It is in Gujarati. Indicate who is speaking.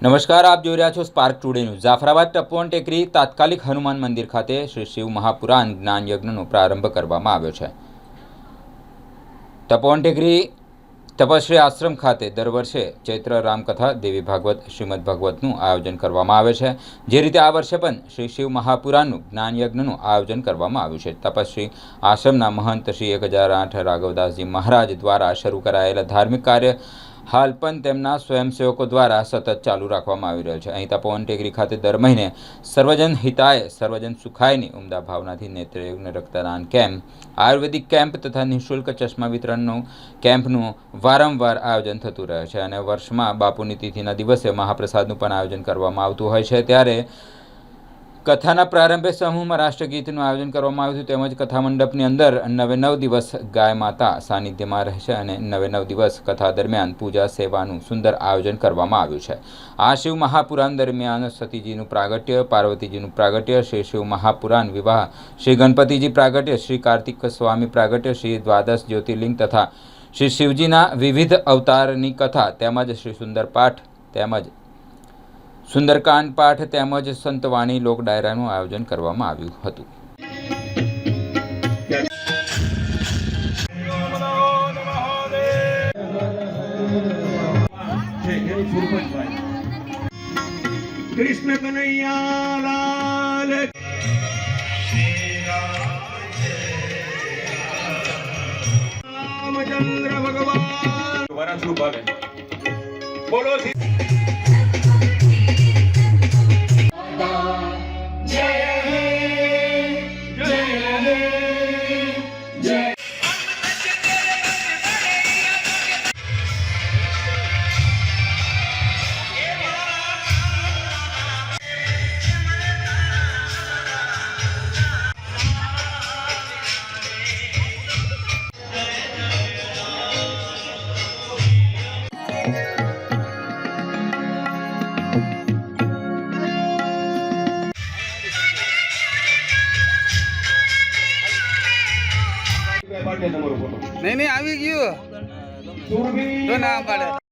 Speaker 1: નમસ્કાર, આપ જોઈ રહ્યા છો સ્પાર્ક ટુડે ન્યૂઝ। જાફરાબાદ તપોવન ટેકરી તાત્કાલિક હનુમાન મંદિર ખાતે શ્રી શિવ મહાપુરાણ જ્ઞાન યજ્ઞનો પ્રારંભ કરવામાં આવ્યો છે। તપોવન ટેકરી તપશ્રી આશ્રમ ખાતે દર વર્ષે ચૈત્ર રામકથા, દેવી ભાગવત, શ્રીમદ ભાગવતનું આયોજન કરવામાં આવે છે। જે રીતે આ વર્ષે પણ શ્રી શિવ મહાપુરાણનું જ્ઞાન યજ્ઞનું આયોજન કરવામાં આવ્યું છે। તપશ્રી આશ્રમના મહંત શ્રી 1008 રાઘવદાસજી મહારાજ દ્વારા શરૂ કરાયેલા ધાર્મિક કાર્ય हाल पण तेमना स्वयंसेवकों द्वारा सतत चालू राखवामां आवी रह्यो छे। અહીં તપોવન ટેકરી ખાતે દર મહિને સર્વજન હિતાય સર્વજન સુખાયની ઉમદા ભાવનાથી નેત્રયજ્ઞ, રક્तदान કેમ્પ, આયુર્વેદિક કેમ્પ તથા નિઃશુલ્ક ચશ્મા વિતરણનું કેમ્પનું વારંવાર આયોજન થતું રહે છે અને વર્ષમાં બાપુની તિથિના દિવસે મહાપ્રસાદનું પણ આયોજન કરવામાં આવતું હોય છે। ત્યારે કથાના પ્રારંભે સમૂહમાં રાષ્ટ્રગીતનું આયોજન કરવામાં આવ્યું હતું। તેમજ કથા મંડપની અંદર 9 દિવસ ગાય માતા સાનિધ્યમાં રહેશે અને 9 દિવસ કથા દરમિયાન પૂજા સેવાનું સુંદર આયોજન કરવામાં આવ્યું છે। આ શિવ મહાપુરાણ દરમિયાન સતીજીનું પ્રાગટ્ય, પાર્વતીજીનું પ્રાગટ્ય, શ્રી શિવ મહાપુરાણ વિવાહ, શ્રી ગણપતિજી પ્રાગટ્ય, શ્રી કાર્તિક સ્વામી પ્રાગટ્ય, શ્રી દ્વાદશ જ્યોતિર્લિંગ तथा श्री शिवजीना विविध अवतारनी कथा તેમજ श्री सुंदर पाठ તેમજ सुंदरकांड पाठ તેમજ संतवाणी लोक डायराનું आयोजन કરવામાં આવ્યું હતું।
Speaker 2: कृष्ण कन्हैया लाल रामचंद्र भगवान वरस रूप है बोलो
Speaker 3: नहीं आवी गयो तो ना पाड़े।